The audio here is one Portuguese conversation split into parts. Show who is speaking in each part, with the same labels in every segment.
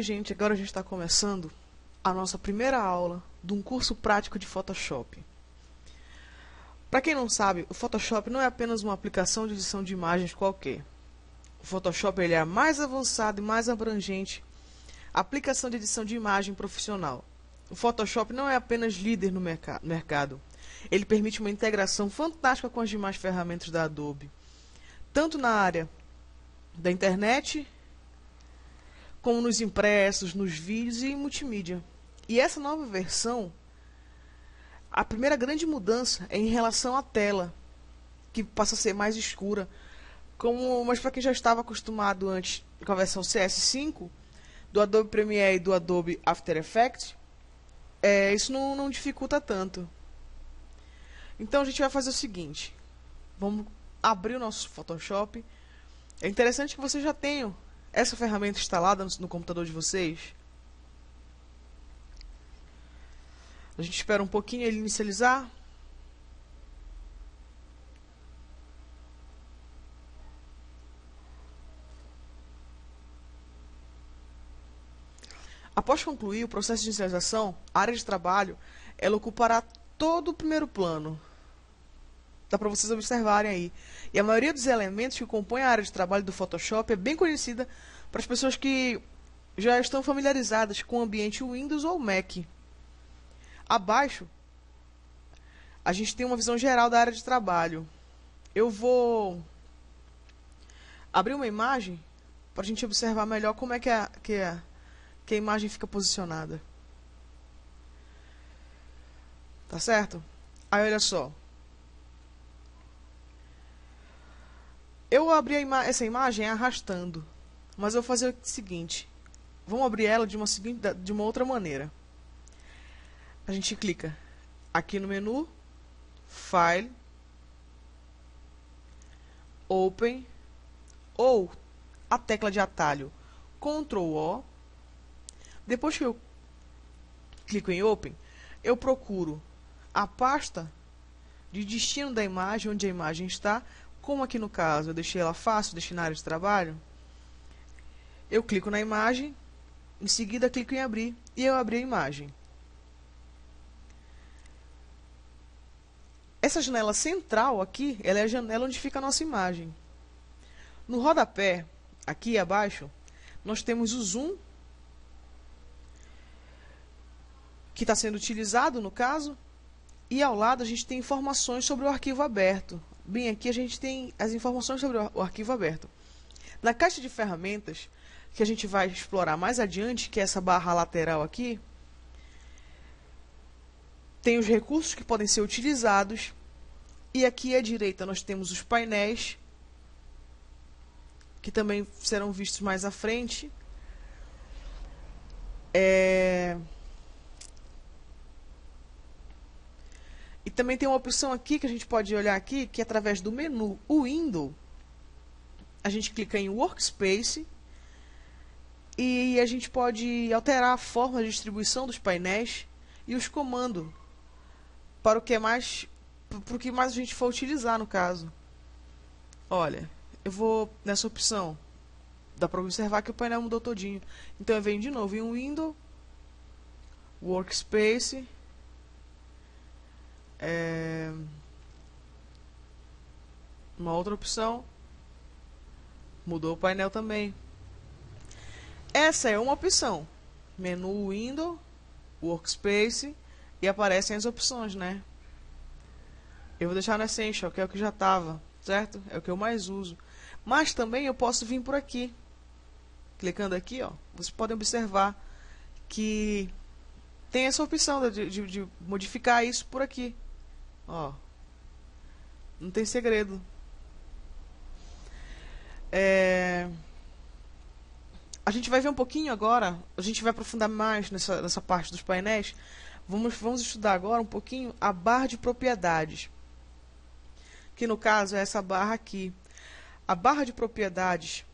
Speaker 1: Oi gente, agora a gente está começando a nossa primeira aula de um curso prático de Photoshop. Para quem não sabe, o Photoshop não é apenas uma aplicação de edição de imagens qualquer. O Photoshop ele é a mais avançada e mais abrangente aplicação de edição de imagem profissional. O Photoshop não é apenas líder no mercado. Ele permite uma integração fantástica com as demais ferramentas da Adobe, tanto na área da internet, como nos impressos, nos vídeos e em multimídia. E essa nova versão, a primeira grande mudança é em relação à tela, que passa a ser mais escura. Mas para quem já estava acostumado antes com a versão CS5, do Adobe Premiere e do Adobe After Effects, isso não dificulta tanto. Então a gente vai fazer o seguinte, vamos abrir o nosso Photoshop. É interessante que vocês já tenham essa ferramenta instalada no computador de vocês. A gente espera um pouquinho ele inicializar. Após concluir o processo de inicialização, a área de trabalho ela ocupará todo o primeiro plano. Dá para vocês observarem aí. E a maioria dos elementos que compõem a área de trabalho do Photoshop é bem conhecida para as pessoas que já estão familiarizadas com o ambiente Windows ou Mac. Abaixo, a gente tem uma visão geral da área de trabalho. Eu vou abrir uma imagem para a gente observar melhor como é que a imagem fica posicionada. Tá certo? Aí olha só. Eu abri essa imagem arrastando, mas eu vou fazer o seguinte. Vamos abrir ela de uma outra maneira. A gente clica aqui no menu, File, Open, ou a tecla de atalho Ctrl+O. Depois que eu clico em Open, eu procuro a pasta de destino da imagem, onde a imagem está. Como aqui no caso eu deixei ela fácil, deixei na área de trabalho, eu clico na imagem, em seguida clico em abrir e eu abri a imagem. Essa janela central aqui, ela é a janela onde fica a nossa imagem. No rodapé, aqui abaixo, nós temos o zoom, que está sendo utilizado no caso, e ao lado a gente tem informações sobre o arquivo aberto. Bem, aqui a gente tem as informações sobre o arquivo aberto. Na caixa de ferramentas, que a gente vai explorar mais adiante, que é essa barra lateral aqui, tem os recursos que podem ser utilizados. E aqui à direita nós temos os painéis, que também serão vistos mais à frente. E também tem uma opção aqui que a gente pode olhar aqui, que é através do menu Window, a gente clica em Workspace e a gente pode alterar a forma de distribuição dos painéis e os comandos para o que mais a gente for utilizar no caso. Olha, eu vou nessa opção. Dá para observar que o painel mudou todinho. Então eu venho de novo em Window, Workspace, uma outra opção, mudou o painel também. Essa é uma opção, menu Window, Workspace, e aparecem as opções, né? Eu vou deixar no Essential, que é o que já estava, certo? É o que eu mais uso. Mas também eu posso vir por aqui, clicando aqui, ó, vocês podem observar que tem essa opção de modificar isso por aqui. Ó, não tem segredo. A gente vai ver um pouquinho agora, a gente vai aprofundar mais nessa parte dos painéis. Vamos estudar agora um pouquinho a barra de propriedades, que no caso é essa barra aqui. A barra de propriedades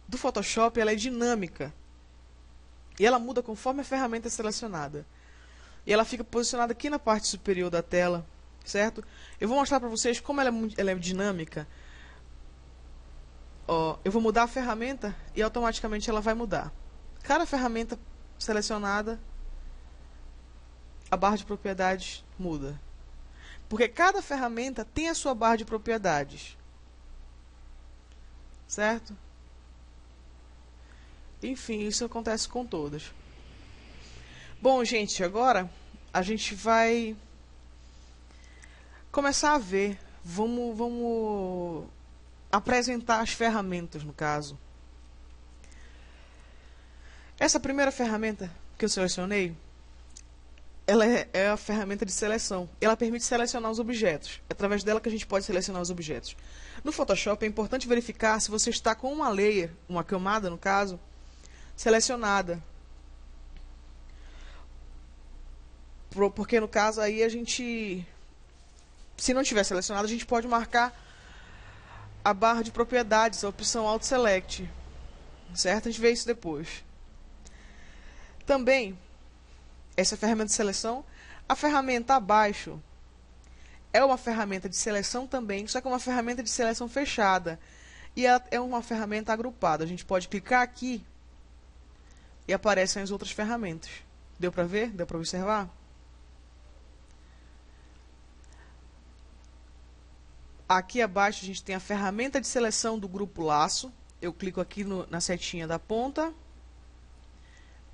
Speaker 1: do Photoshop ela é dinâmica e ela muda conforme a ferramenta é selecionada. E ela fica posicionada aqui na parte superior da tela, certo? Eu vou mostrar para vocês como ela é dinâmica. Ó, eu vou mudar a ferramenta e automaticamente ela vai mudar. cada ferramenta selecionada, a barra de propriedades muda. Porque cada ferramenta tem a sua barra de propriedades. Certo? Enfim, isso acontece com todas. Bom, gente, agora a gente vai começar a ver. Vamos apresentar as ferramentas, no caso. Essa primeira ferramenta que eu selecionei, ela é a ferramenta de seleção. Ela permite selecionar os objetos. É através dela que a gente pode selecionar os objetos. No Photoshop é importante verificar se você está com uma layer, uma camada no caso, selecionada. Porque no caso aí a gente, se não tiver selecionado, a gente pode marcar a barra de propriedades, a opção Auto Select. Certo? A gente vê isso depois. Também, essa ferramenta de seleção, a ferramenta abaixo é uma ferramenta de seleção também, só que é uma ferramenta de seleção fechada. E é uma ferramenta agrupada. A gente pode clicar aqui e aparecem as outras ferramentas. Deu para ver? Deu para observar? Aqui abaixo a gente tem a ferramenta de seleção do grupo laço. Eu clico aqui na setinha da ponta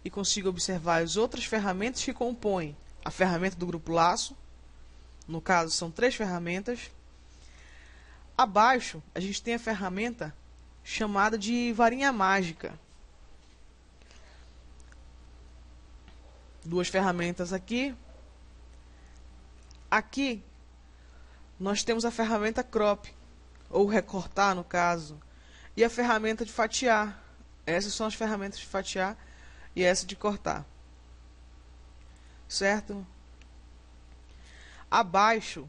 Speaker 1: e consigo observar as outras ferramentas que compõem a ferramenta do grupo laço. No caso, são 3 ferramentas. Abaixo, a gente tem a ferramenta chamada de varinha mágica. 2 ferramentas aqui. Aqui, nós temos a ferramenta crop, ou recortar, no caso, e a ferramenta de fatiar. Essas são as ferramentas de fatiar e essa de cortar. Certo? Abaixo,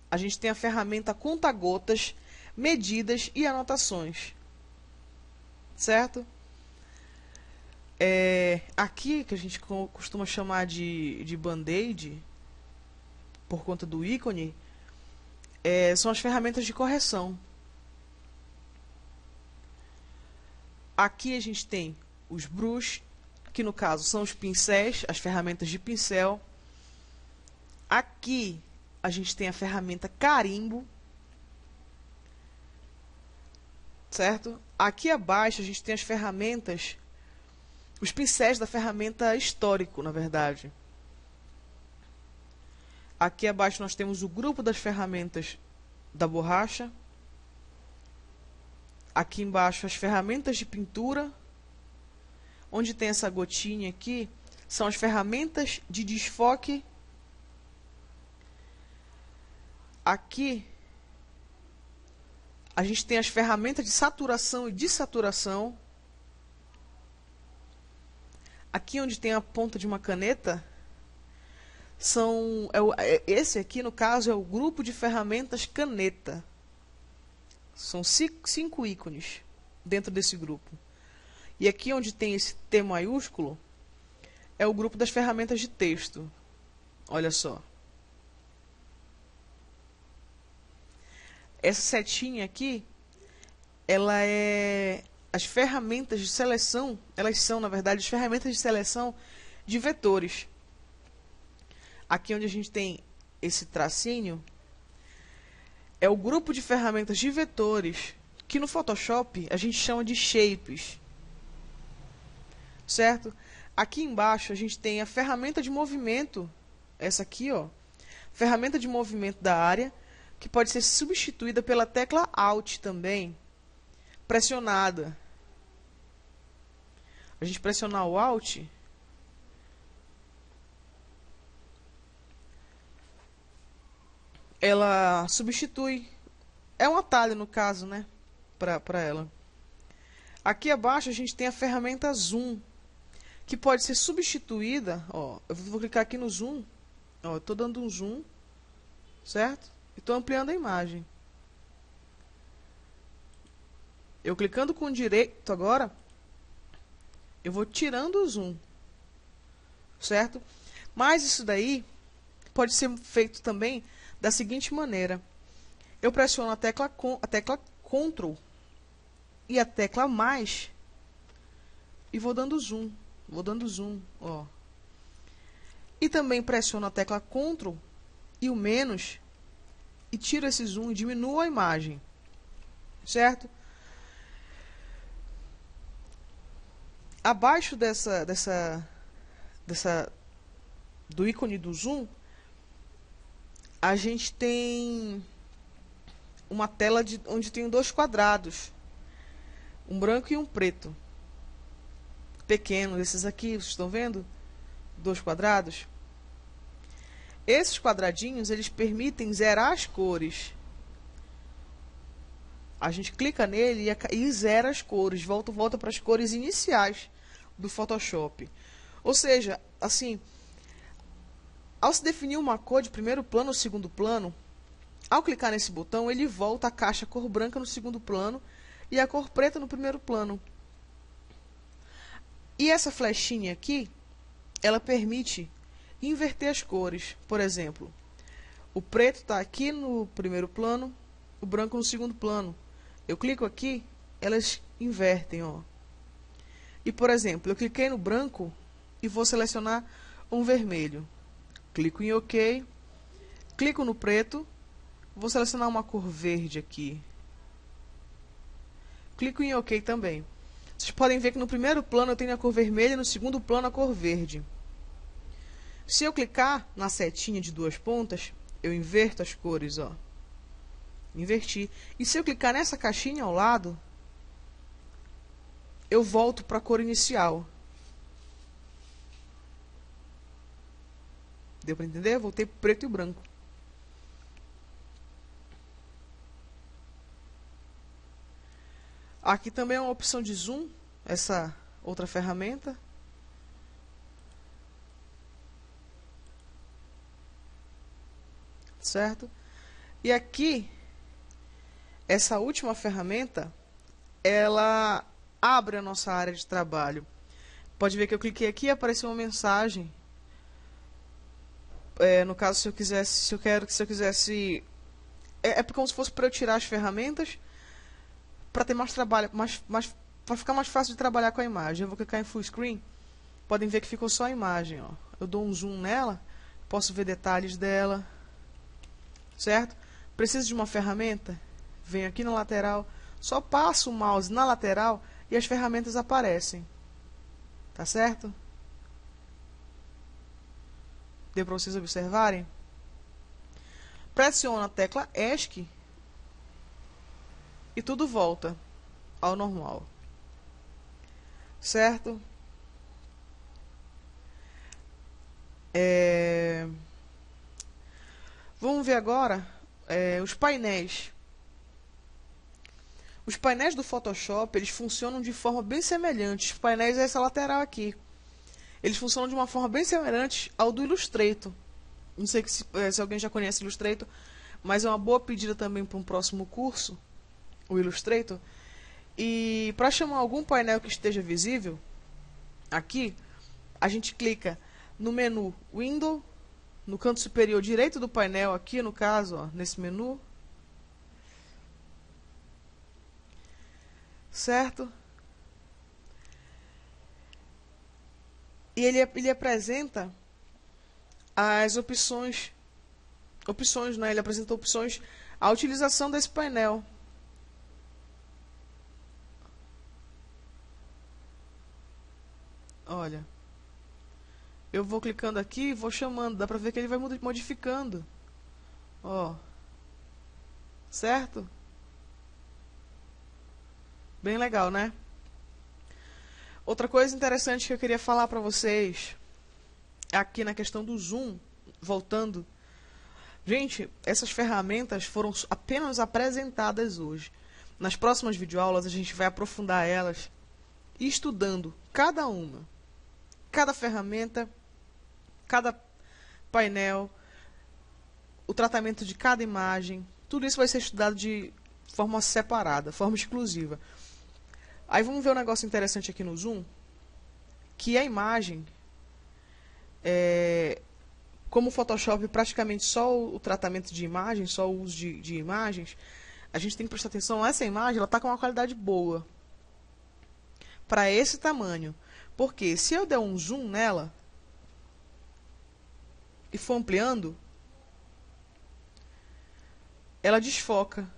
Speaker 1: a gente tem a ferramenta conta-gotas, medidas e anotações. Certo? Aqui, que a gente costuma chamar de band-aid, por conta do ícone, são as ferramentas de correção. Aqui a gente tem os brush, que no caso são os pincéis, as ferramentas de pincel. Aqui a gente tem a ferramenta carimbo. Certo? Aqui abaixo a gente tem as ferramentas, os pincéis da ferramenta histórico, na verdade. Aqui abaixo nós temos o grupo das ferramentas da borracha. Aqui embaixo as ferramentas de pintura. Onde tem essa gotinha aqui, são as ferramentas de desfoque. Aqui a gente tem as ferramentas de saturação e dessaturação. Aqui onde tem a ponta de uma caneta, esse aqui no caso é o grupo de ferramentas caneta. São 5 ícones dentro desse grupo. E aqui onde tem esse T maiúsculo, é o grupo das ferramentas de texto. Olha só. Essa setinha aqui, ela é as ferramentas de seleção, elas são, na verdade, as ferramentas de seleção de vetores. Aqui onde a gente tem esse tracinho, é o grupo de ferramentas de vetores, que no Photoshop a gente chama de shapes. Certo? Aqui embaixo a gente tem a ferramenta de movimento, essa aqui, ó, ferramenta de movimento da área, que pode ser substituída pela tecla Alt também, pressionada. A gente pressionar o Alt, ela substitui, é um atalho no caso, né, para ela. Aqui abaixo a gente tem a ferramenta Zoom, que pode ser substituída, ó, eu vou clicar aqui no zoom, ó, eu estou dando um zoom, certo? E estou ampliando a imagem. Eu clicando com o direito agora, eu vou tirando o zoom, certo? Mas isso daí pode ser feito também da seguinte maneira. Eu pressiono a tecla Ctrl e a tecla mais e vou dando zoom. Vou dando zoom, ó. E também pressiono a tecla Ctrl e o menos e tiro esse zoom e diminuo a imagem, certo? Abaixo do ícone do zoom, a gente tem uma tela onde tem dois quadrados, um branco e um preto, pequenos. Esses aqui, vocês estão vendo? Dois quadrados. Esses quadradinhos, eles permitem zerar as cores. A gente clica nele e zera as cores, volta para as cores iniciais do Photoshop. Ou seja, assim, ao se definir uma cor de primeiro plano ou segundo plano, ao clicar nesse botão, ele volta a caixa cor branca no segundo plano e a cor preta no primeiro plano. E essa flechinha aqui, ela permite inverter as cores. Por exemplo, o preto está aqui no primeiro plano, o branco no segundo plano. Eu clico aqui, elas invertem, ó. E, por exemplo, eu cliquei no branco e vou selecionar um vermelho. Clico em OK, clico no preto, vou selecionar uma cor verde aqui. Clico em OK também. Vocês podem ver que no primeiro plano eu tenho a cor vermelha, no segundo plano a cor verde. Se eu clicar na setinha de duas pontas, eu inverto as cores, ó. Inverti. E se eu clicar nessa caixinha ao lado, eu volto para a cor inicial. Deu para entender? Voltei pro preto e branco. Aqui também é uma opção de zoom, essa outra ferramenta. Certo? E aqui, essa última ferramenta, ela abre a nossa área de trabalho. Pode ver que eu cliquei aqui e apareceu uma mensagem. No caso, se eu quisesse... É como se fosse para eu tirar as ferramentas, para ter mais trabalho, para ficar mais fácil de trabalhar com a imagem. Eu vou clicar em Full Screen. Podem ver que ficou só a imagem, ó. Eu dou um zoom nela, posso ver detalhes dela. Certo? Preciso de uma ferramenta? Venho aqui na lateral, só passo o mouse na lateral e as ferramentas aparecem. Tá certo? Deu para vocês observarem? Pressiono a tecla ESC e tudo volta ao normal. Certo? Vamos ver agora os painéis. Os painéis do Photoshop, eles funcionam de forma bem semelhante. Os painéis é essa lateral aqui. Eles funcionam de uma forma bem semelhante ao do Illustrator. Não sei se alguém já conhece o Illustrator, mas é uma boa pedida também para um próximo curso, o Illustrator. E para chamar algum painel que esteja visível, aqui, a gente clica no menu Window, no canto superior direito do painel, aqui no caso, ó, nesse menu. Certo? E ele apresenta as opções, né? Ele apresenta opções à utilização desse painel. Olha, eu vou clicando aqui e vou chamando, dá pra ver que ele vai modificando. Ó. Certo? Bem legal, né? Outra coisa interessante que eu queria falar para vocês, aqui na questão do zoom, voltando. Gente, essas ferramentas foram apenas apresentadas hoje. Nas próximas videoaulas a gente vai aprofundar elas e estudando cada uma. Cada ferramenta, cada painel, o tratamento de cada imagem, tudo isso vai ser estudado de forma separada, forma exclusiva. Aí vamos ver um negócio interessante aqui no zoom, que a imagem, como o Photoshop praticamente só o tratamento de imagens, só o uso de imagens, a gente tem que prestar atenção, essa imagem está com uma qualidade boa para esse tamanho. Porque se eu der um zoom nela e for ampliando, ela desfoca.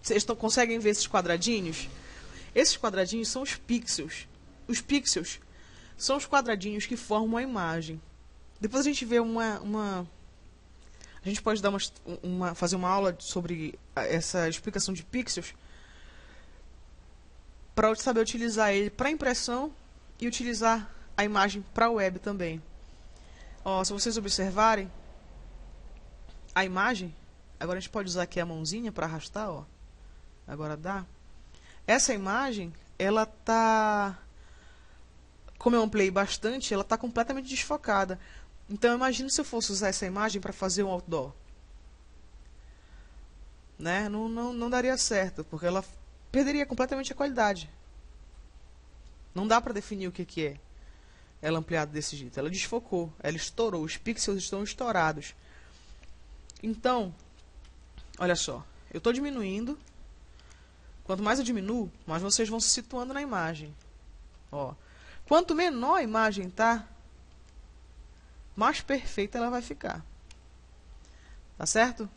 Speaker 1: Vocês conseguem ver esses quadradinhos? Esses quadradinhos são os pixels. Os pixels são os quadradinhos que formam a imagem. Depois a gente vê a gente pode dar fazer uma aula sobre essa explicação de pixels para saber utilizar ele para impressão e utilizar a imagem para a web também. Ó, se vocês observarem a imagem, agora a gente pode usar aqui a mãozinha para arrastar, ó. Agora dá. Essa imagem, ela tá, como eu ampliei bastante, ela tá completamente desfocada. Então imagine se eu fosse usar essa imagem para fazer um outdoor, né? Não daria certo, porque ela perderia completamente a qualidade. Não dá para definir o que é ela ampliada desse jeito. Ela desfocou, ela estourou, os pixels estão estourados. Então, olha só, eu estou diminuindo. Quanto mais eu diminuo, mais vocês vão se situando na imagem. Ó, quanto menor a imagem tá, mais perfeita ela vai ficar. Tá certo?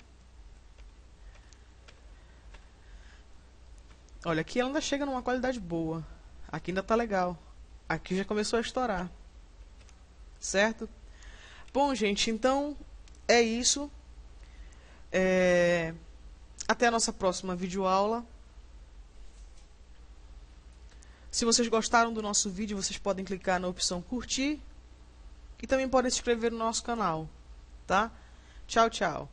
Speaker 1: Olha, aqui ela ainda chega numa qualidade boa. Aqui ainda tá legal. Aqui já começou a estourar. Certo? Bom, gente, então é isso. Até a nossa próxima videoaula. Se vocês gostaram do nosso vídeo, vocês podem clicar na opção curtir. E também podem se inscrever no nosso canal. Tá? Tchau, tchau.